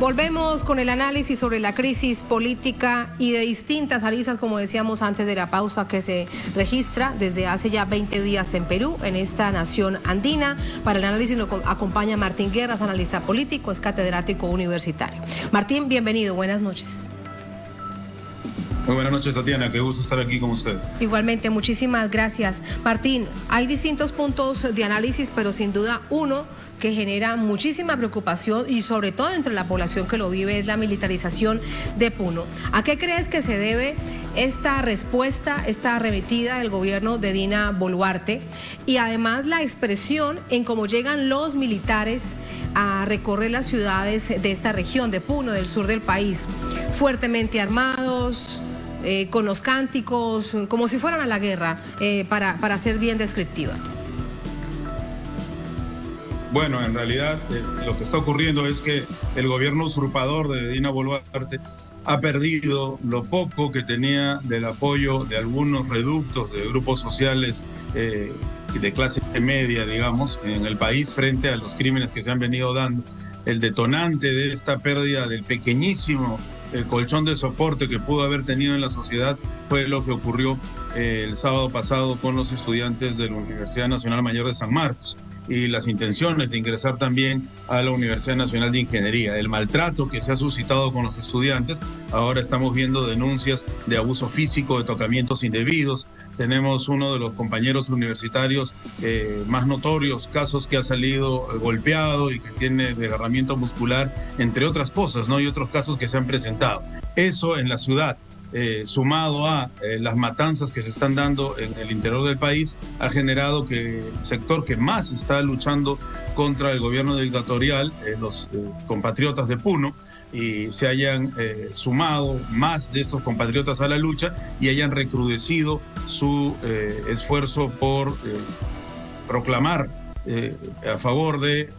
Volvemos con el análisis sobre la crisis política y de distintas aristas, como decíamos antes de la pausa, que se registra desde hace ya 20 días en Perú, en esta nación andina. Para el análisis nos acompaña Martín Guerras, analista político, es catedrático universitario. Martín, bienvenido, buenas noches. Muy buenas noches, Tatiana, qué gusto estar aquí con usted. Igualmente, muchísimas gracias. Martín, hay distintos puntos de análisis, pero sin duda uno que genera muchísima preocupación y sobre todo entre la población que lo vive es la militarización de Puno. ¿A qué crees que se debe esta respuesta, esta arremetida del gobierno de Dina Boluarte y además la expresión en cómo llegan los militares a recorrer las ciudades de esta región, de Puno, del sur del país, fuertemente armados, con los cánticos, como si fueran a la guerra, para ser bien descriptiva? Bueno, en realidad lo que está ocurriendo es que el gobierno usurpador de Dina Boluarte ha perdido lo poco que tenía del apoyo de algunos reductos de grupos sociales de clase media, digamos, en el país frente a los crímenes que se han venido dando. El detonante de esta pérdida del pequeñísimo colchón de soporte que pudo haber tenido en la sociedad fue lo que ocurrió el sábado pasado con los estudiantes de la Universidad Nacional Mayor de San Marcos y las intenciones de ingresar también a la Universidad Nacional de Ingeniería. El maltrato que se ha suscitado con los estudiantes, ahora estamos viendo denuncias de abuso físico, de tocamientos indebidos. Tenemos uno de los compañeros universitarios más notorios, casos que ha salido golpeado y que tiene desgarramiento muscular, entre otras cosas, ¿no? Y otros casos que se han presentado. Eso en la ciudad. Sumado a las matanzas que se están dando en el interior del país, ha generado que el sector que más está luchando contra el gobierno dictatorial, los compatriotas de Puno, y se hayan sumado más de estos compatriotas a la lucha y hayan recrudecido su esfuerzo por proclamar a favor de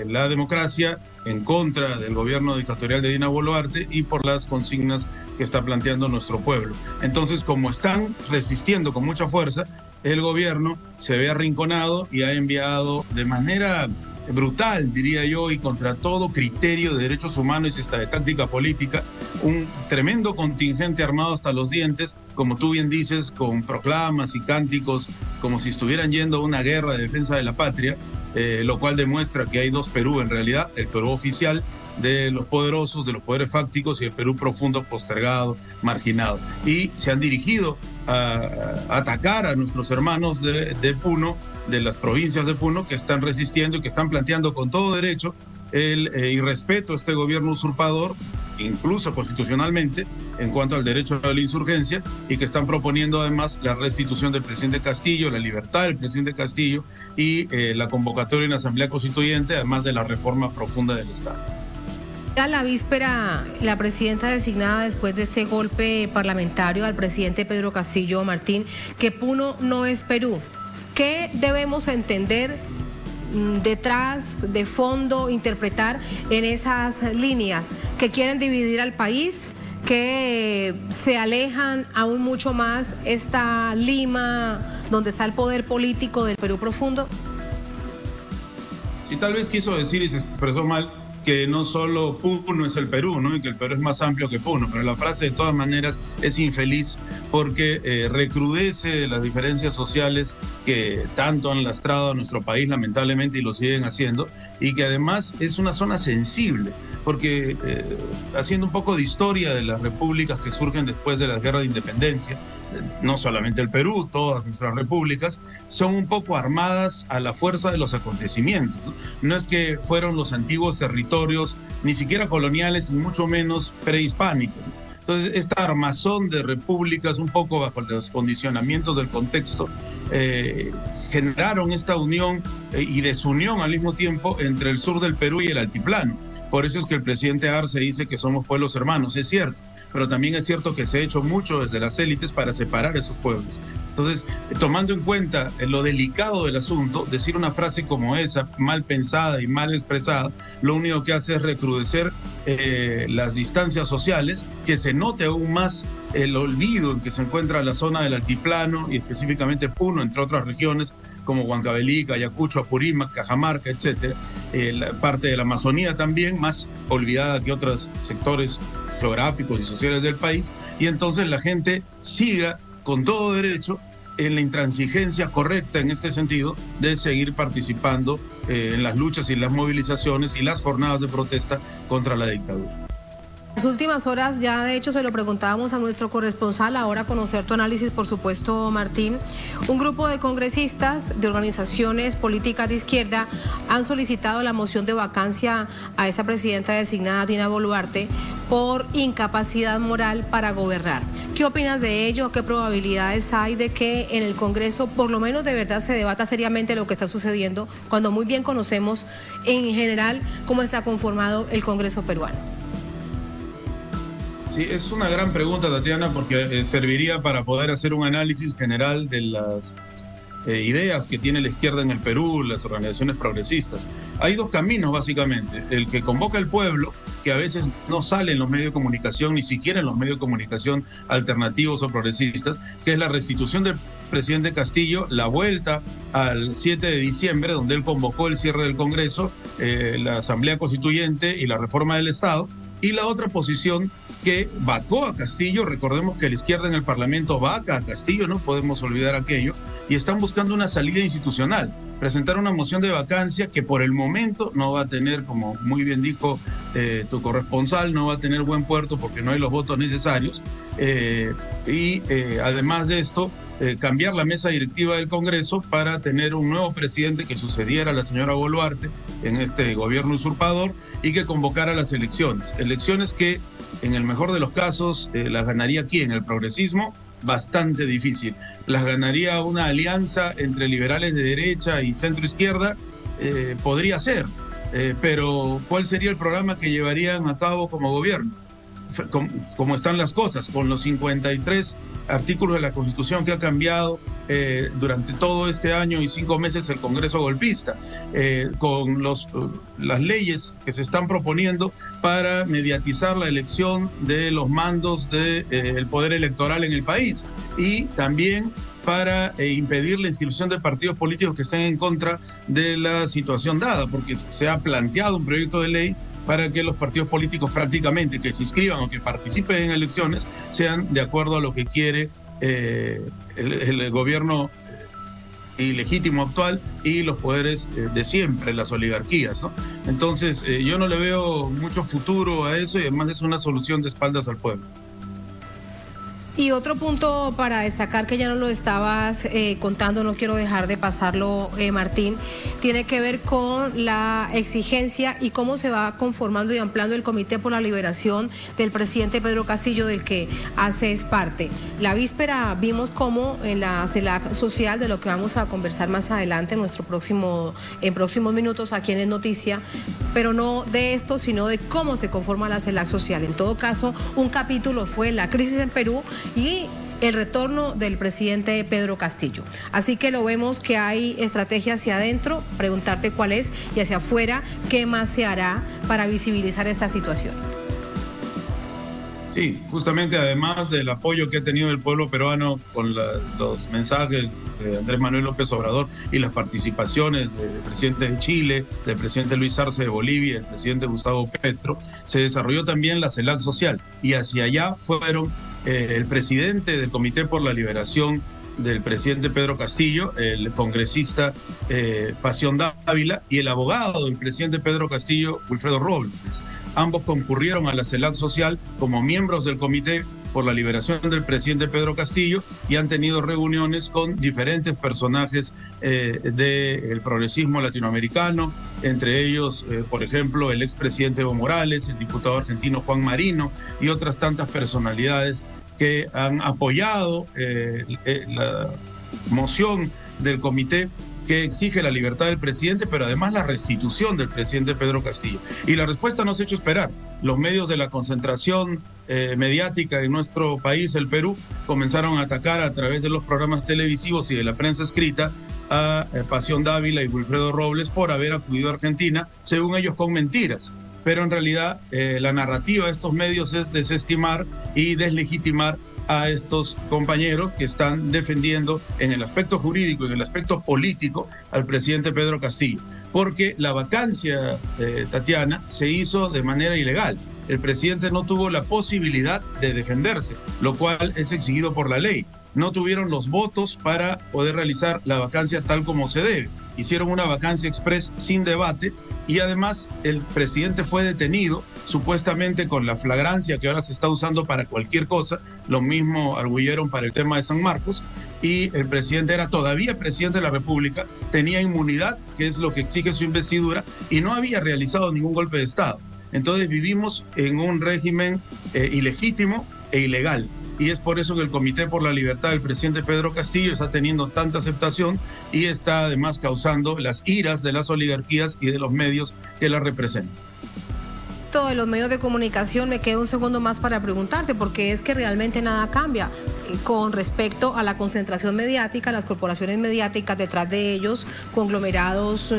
la democracia, en contra del gobierno dictatorial de Dina Boluarte y por las consignas que está planteando nuestro pueblo. Entonces, como están resistiendo con mucha fuerza, el gobierno se ve arrinconado y ha enviado de manera brutal, diría yo, y contra todo criterio de derechos humanos y hasta de táctica política, un tremendo contingente armado hasta los dientes, como tú bien dices, con proclamas y cánticos, como si estuvieran yendo a una guerra de defensa de la patria, lo cual demuestra que hay dos Perú en realidad, el Perú oficial de los poderosos, de los poderes fácticos, y el Perú profundo, postergado, marginado. Y se han dirigido a atacar a nuestros hermanos de Puno, de las provincias de Puno, que están resistiendo y que están planteando con todo derecho el irrespeto a este gobierno usurpador, incluso constitucionalmente, en cuanto al derecho a la insurgencia, y que están proponiendo además la restitución del presidente Castillo, la libertad del presidente Castillo y la convocatoria en la Asamblea Constituyente, además de la reforma profunda del Estado. A la víspera, la presidenta designada después de este golpe parlamentario al presidente Pedro Castillo, Martín, que Puno no es Perú. ¿Qué debemos entender detrás, de fondo, interpretar en esas líneas que quieren dividir al país, que se alejan aún mucho más esta Lima, donde está el poder político del Perú profundo? Sí, tal vez quiso decir y se expresó mal que no solo Puno es el Perú, ¿no? Y que el Perú es más amplio que Puno, pero la frase de todas maneras es infeliz porque recrudece las diferencias sociales que tanto han lastrado a nuestro país lamentablemente y lo siguen haciendo, y que además es una zona sensible, porque haciendo un poco de historia de las repúblicas que surgen después de la guerra de independencia, no solamente el Perú, todas nuestras repúblicas, son un poco armadas a la fuerza de los acontecimientos, ¿no? No es que fueron los antiguos territorios, ni siquiera coloniales, ni mucho menos prehispánicos. Entonces, esta armazón de repúblicas, un poco bajo los condicionamientos del contexto, generaron esta unión y desunión al mismo tiempo entre el sur del Perú y el altiplano. Por eso es que el presidente Arce dice que somos pueblos hermanos, es cierto, pero también es cierto que se ha hecho mucho desde las élites para separar esos pueblos. Entonces, tomando en cuenta lo delicado del asunto, decir una frase como esa, mal pensada y mal expresada, lo único que hace es recrudecer las distancias sociales, que se note aún más el olvido en que se encuentra la zona del altiplano y específicamente Puno, entre otras regiones como Huancavelica, Ayacucho, Apurímac, Cajamarca, etcétera. La parte de la Amazonía también, más olvidada que otros sectores geográficos y sociales del país, y entonces la gente siga con todo derecho en la intransigencia correcta en este sentido de seguir participando en las luchas y las movilizaciones y las jornadas de protesta contra la dictadura. Las últimas horas ya de hecho se lo preguntábamos a nuestro corresponsal, ahora conocer tu análisis por supuesto, Martín. Un grupo de congresistas de organizaciones políticas de izquierda han solicitado la moción de vacancia a esta presidenta designada Dina Boluarte por incapacidad moral para gobernar. ¿Qué opinas de ello? ¿Qué probabilidades hay de que en el Congreso por lo menos de verdad se debata seriamente lo que está sucediendo cuando muy bien conocemos en general cómo está conformado el Congreso peruano? Sí, es una gran pregunta, Tatiana, porque serviría para poder hacer un análisis general de las ideas que tiene la izquierda en el Perú, las organizaciones progresistas. Hay dos caminos, básicamente. El que convoca el pueblo, que a veces no sale en los medios de comunicación, ni siquiera en los medios de comunicación alternativos o progresistas, que es la restitución del presidente Castillo, la vuelta al 7 de diciembre, donde él convocó el cierre del Congreso, la Asamblea Constituyente y la reforma del Estado, y la otra posición que vacó a Castillo. Recordemos que la izquierda en el Parlamento vaca a Castillo, no podemos olvidar aquello, y están buscando una salida institucional, presentar una moción de vacancia que por el momento no va a tener, como muy bien dijo tu corresponsal, no va a tener buen puerto porque no hay los votos necesarios, y además de esto, cambiar la mesa directiva del Congreso para tener un nuevo presidente que sucediera a la señora Boluarte en este gobierno usurpador y que convocara las elecciones. Elecciones que, en el mejor de los casos, las ganaría ¿quién? El progresismo, bastante difícil. Las ganaría una alianza entre liberales de derecha y centro izquierda, podría ser, pero ¿cuál sería el programa que llevarían a cabo como gobierno? Como están las cosas, con los 53 artículos de la Constitución que ha cambiado durante todo este año y 5 meses el Congreso golpista, con las leyes que se están proponiendo para mediatizar la elección de los mandos del poder electoral en el país, y también para impedir la inscripción de partidos políticos que estén en contra de la situación dada, porque se ha planteado un proyecto de ley para que los partidos políticos prácticamente que se inscriban o que participen en elecciones sean de acuerdo a lo que quiere el gobierno ilegítimo actual y los poderes de siempre, las oligarquías, ¿no? Entonces, yo no le veo mucho futuro a eso, y además es una solución de espaldas al pueblo. Y otro punto para destacar, que ya no lo estabas contando, no quiero dejar de pasarlo, Martín, tiene que ver con la exigencia y cómo se va conformando y ampliando el Comité por la Liberación del presidente Pedro Castillo, del que haces parte. La víspera vimos cómo en la CELAC social, de lo que vamos a conversar más adelante en próximos minutos aquí en Es Noticia, pero no de esto, sino de cómo se conforma la CELAC social. En todo caso, un capítulo fue la crisis en Perú y el retorno del presidente Pedro Castillo. Así que lo vemos que hay estrategia hacia adentro, preguntarte cuál es, y hacia afuera, qué más se hará para visibilizar esta situación. Sí, justamente además del apoyo que ha tenido el pueblo peruano con los mensajes de Andrés Manuel López Obrador y las participaciones del presidente de Chile, del presidente Luis Arce de Bolivia, del presidente Gustavo Petro, se desarrolló también la CELAC social, y hacia allá fueron el presidente del Comité por la Liberación del presidente Pedro Castillo, el congresista Pasión Dávila, y el abogado del presidente Pedro Castillo, Wilfredo Robles. Ambos concurrieron a la CELAC social como miembros del Comité por la Liberación del presidente Pedro Castillo, y han tenido reuniones con diferentes personajes del progresismo latinoamericano, entre ellos, por ejemplo, el expresidente Evo Morales, el diputado argentino Juan Marino y otras tantas personalidades que han apoyado la moción del comité que exige la libertad del presidente, pero además la restitución del presidente Pedro Castillo. Y la respuesta no se ha hecho esperar. Los medios de la concentración mediática en nuestro país, el Perú, comenzaron a atacar a través de los programas televisivos y de la prensa escrita a Pasión Dávila y Wilfredo Robles por haber acudido a Argentina, según ellos con mentiras. Pero en realidad la narrativa de estos medios es desestimar y deslegitimar a estos compañeros que están defendiendo en el aspecto jurídico y en el aspecto político al presidente Pedro Castillo. Porque la vacancia, Tatiana, se hizo de manera ilegal. El presidente no tuvo la posibilidad de defenderse, lo cual es exigido por la ley. No tuvieron los votos para poder realizar la vacancia tal como se debe. Hicieron una vacancia express sin debate y además el presidente fue detenido supuestamente con la flagrancia que ahora se está usando para cualquier cosa. Lo mismo arguyeron para el tema de San Marcos, y el presidente era todavía presidente de la República, tenía inmunidad, que es lo que exige su investidura, y no había realizado ningún golpe de Estado. Entonces vivimos en un régimen ilegítimo e ilegal. Y es por eso que el Comité por la Libertad del presidente Pedro Castillo está teniendo tanta aceptación y está además causando las iras de las oligarquías y de los medios que la representan. De los medios de comunicación, me queda un segundo más para preguntarte, porque es que realmente nada cambia con respecto a la concentración mediática, las corporaciones mediáticas, detrás de ellos conglomerados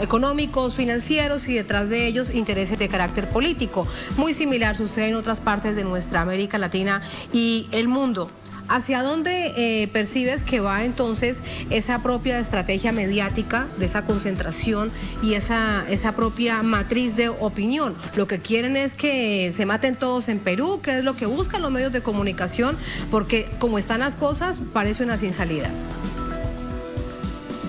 económicos, financieros, y detrás de ellos intereses de carácter político. Muy similar sucede en otras partes de nuestra América Latina y el mundo. ¿Hacia dónde percibes que va entonces esa propia estrategia mediática de esa concentración y esa propia matriz de opinión? Lo que quieren es que se maten todos en Perú, que es lo que buscan los medios de comunicación, porque como están las cosas, parece una sin salida.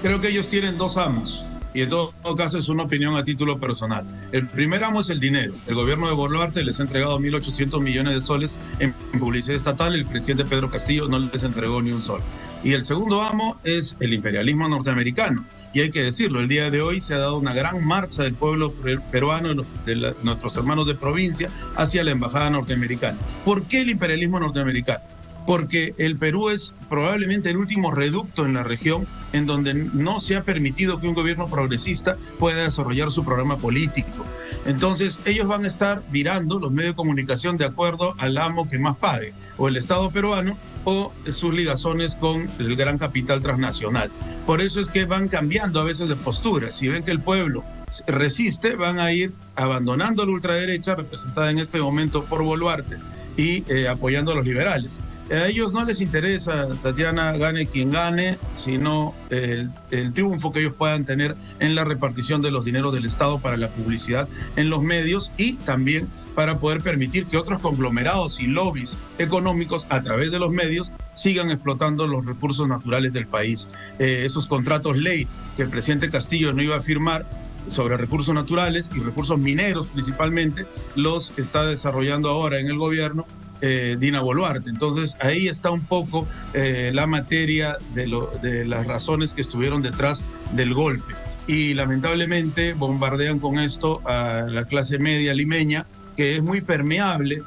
Creo que ellos tienen dos amos. Y en todo caso es una opinión a título personal. El primer amo es el dinero. El gobierno de Boluarte les ha entregado 1.800 millones de soles en publicidad estatal. El presidente Pedro Castillo no les entregó ni un sol. Y el segundo amo es el imperialismo norteamericano. Y hay que decirlo, el día de hoy se ha dado una gran marcha del pueblo peruano, de nuestros hermanos de provincia, hacia la embajada norteamericana. ¿Por qué el imperialismo norteamericano? Porque el Perú es probablemente el último reducto en la región en donde no se ha permitido que un gobierno progresista pueda desarrollar su programa político. Entonces ellos van a estar virando los medios de comunicación de acuerdo al amo que más pague, o el Estado peruano o sus ligazones con el gran capital transnacional. Por eso es que van cambiando a veces de postura. Si ven que el pueblo resiste, van a ir abandonando la ultraderecha, representada en este momento por Boluarte, y apoyando a los liberales. A ellos no les interesa, Tatiana, gane quien gane, sino el triunfo que ellos puedan tener en la repartición de los dineros del Estado para la publicidad en los medios, y también para poder permitir que otros conglomerados y lobbies económicos a través de los medios sigan explotando los recursos naturales del país. Esos contratos ley que el presidente Castillo no iba a firmar sobre recursos naturales y recursos mineros principalmente, los está desarrollando ahora en el gobierno Dina Boluarte. Entonces ahí está un poco la materia de las razones que estuvieron detrás del golpe. Y lamentablemente bombardean con esto a la clase media limeña, que es muy permeable,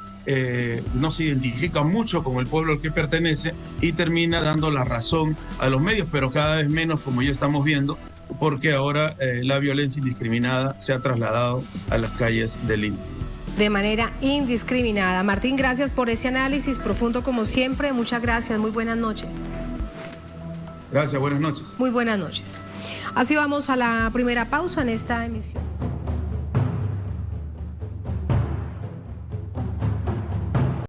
no se identifica mucho con el pueblo al que pertenece y termina dando la razón a los medios, pero cada vez menos, como ya estamos viendo, porque ahora la violencia indiscriminada se ha trasladado a las calles de Lima. De manera indiscriminada. Martín, gracias por ese análisis profundo como siempre. Muchas gracias. Muy buenas noches. Gracias, buenas noches. Muy buenas noches. Así vamos a la primera pausa en esta emisión.